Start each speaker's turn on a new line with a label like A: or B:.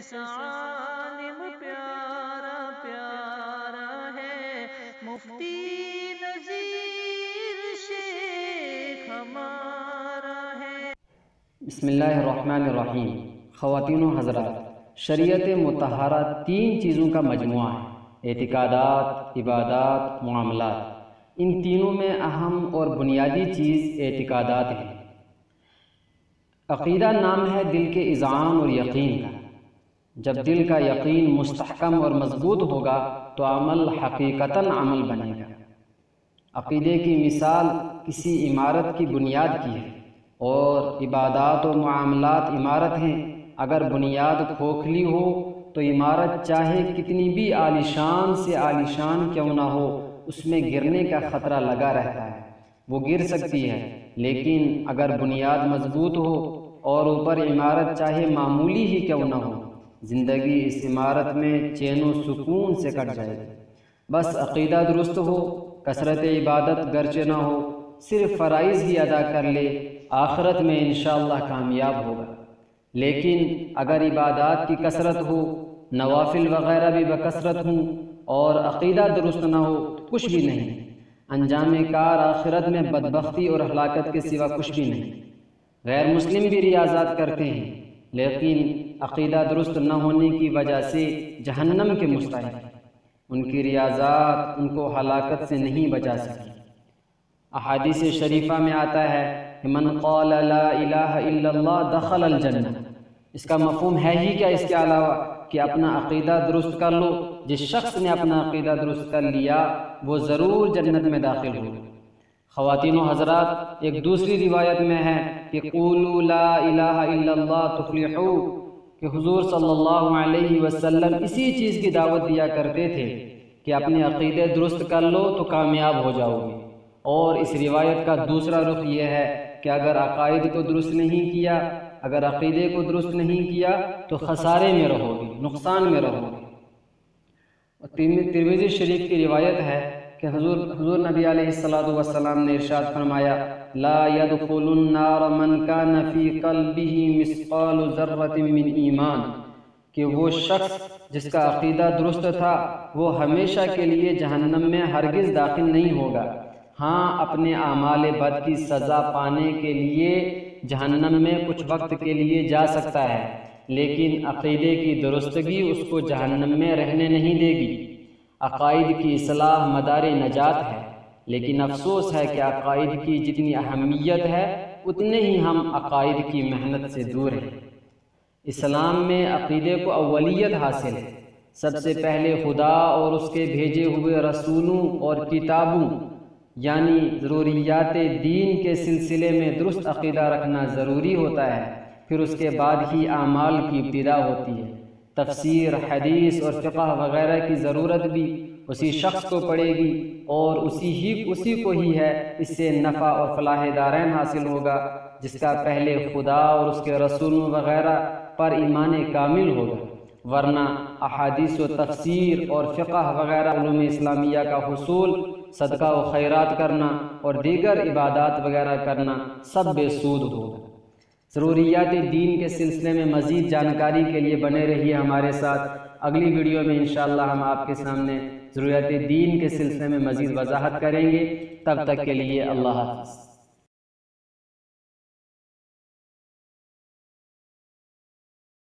A: جیسا عالم پیارا پیارا ہے، مفتی نذیر شیخ ہمارا ہے۔
B: بسم اللہ الرحمن الرحیم۔ خواتین و حضرات، شریعت مطہرہ 3 چیزوں کا مجموعہ ہے: اعتقادات، عبادات، معاملات۔ ان تینوں میں اہم اور بنیادی چیز اعتقادات ہے۔ عقیدہ نام ہے دل کے اذعان اور یقین کا۔ جب دل کا یقین مستحکم اور مضبوط ہوگا تو عمل حقیقتاً عمل بنے گا۔ عقیدے کی مثال کسی عمارت کی بنیاد کی ہے، اور عبادات و معاملات عمارت ہیں۔ اگر بنیاد کھوکھلی ہو تو عمارت چاہے کتنی بھی عالیشان سے عالیشان کیوں نہ ہو، اس میں گرنے کا خطرہ لگا رہتا ہے، وہ گر سکتی ہے۔ لیکن اگر بنیاد مضبوط ہو اور اوپر عمارت چاہے معمولی ہی کیوں نہ ہو، زندگی اس عمارت میں چین و سکون سے کٹ جائے گی۔ بس عقیدہ درست ہو، کثرت عبادت گرچہ نہ ہو، صرف فرائض ہی ادا کر لے، آخرت میں انشاءاللہ کامیاب ہوگا۔ لیکن اگر عبادات کی کثرت ہو، نوافل وغیرہ بھی بکثرت ہوں، اور عقیدہ درست نہ ہو تو کچھ بھی نہیں، انجام کار آخرت میں بدبختی اور ہلاکت کے سوا کچھ بھی نہیں۔ غیر مسلم بھی ریاضات کرتے ہیں، لیکن عقیدہ درست نہ ہونے کی وجہ سے جہنم کے مستحق ہیں۔ ان کی ریاضات ان کو ہلاکت سے نہیں بچا سکی۔ احادیث شریفہ میں آتا ہے کہ من قال لا الہ الا اللہ دخل الجنہ۔ اس کا مفہوم ہے ہی کیا اس کے علاوہ کہ اپنا عقیدہ درست کر لو۔ جس شخص نے اپنا عقیدہ درست کر لیا وہ ضرور جنت میں داخل ہوگا۔ خواتین و حضرات، ایک دوسری روایت میں ہے کہ قولوا لا الہ الا اللہ تفلحوا، کہ حضور صلی اللہ علیہ وسلم اسی چیز کی دعوت دیا کرتے تھے کہ اپنے عقیدے درست کر لو تو کامیاب ہو جاؤ گے۔ اور اس روایت کا دوسرا رخ یہ ہے کہ اگر عقائد کو درست نہیں کیا، اگر عقیدے کو درست نہیں کیا تو خسارے میں رہو گے، نقصان میں رہو گے۔ ترمذی شریف کی روایت ہے کہ حضور نبی علیہ السلام نے ارشاد فرمایا: لا يدخل النار من كان في قلبه مثقال ذرة من ایمان، کہ وہ شخص جس کا عقیدہ درست تھا وہ ہمیشہ کے لیے جہنم میں ہرگز داخل نہیں ہوگا۔ ہاں، اپنے اعمال بد کی سزا پانے کے لیے جہنم میں کچھ وقت کے لیے جا سکتا ہے، لیکن عقیدے کی درستگی اس کو جہنم میں رہنے نہیں دے گی۔ عقائد کی اصلاح مدار نجات ہے، لیکن افسوس ہے کہ عقائد کی جتنی اہمیت ہے اتنے ہی ہم عقائد کی محنت سے دور ہیں۔ اسلام میں عقیدے کو اولیت حاصل ہے۔ سب سے پہلے خدا اور اس کے بھیجے ہوئے رسولوں اور کتابوں یعنی ضروریات دین کے سلسلے میں درست عقیدہ رکھنا ضروری ہوتا ہے۔ پھر اس کے بعد ہی اعمال کی ابتدا ہوتی ہے۔ تفسیر، حدیث اور فقہ وغیرہ کی ضرورت بھی اسی شخص کو پڑے گی، اور اسی کو ہی ہے اس سے نفع اور فلاح دارین حاصل ہوگا، جس کا پہلے خدا اور اس کے رسولوں وغیرہ پر ایمان کامل ہوگا۔ ورنہ احادیث و تفسیر اور فقہ وغیرہ علوم اسلامیہ کا حصول، صدقہ و خیرات کرنا اور دیگر عبادات وغیرہ کرنا سب بے سود ہوگا۔ ضروریات دین کے سلسلے میں مزید جانکاری کے لیے بنے رہیے ہمارے ساتھ۔ اگلی ویڈیو میں انشاءاللہ ہم آپ کے سامنے ضروریات دین کے سلسلے میں مزید وضاحت کریں گے۔ تب تک کے لیے اللہ حافظ۔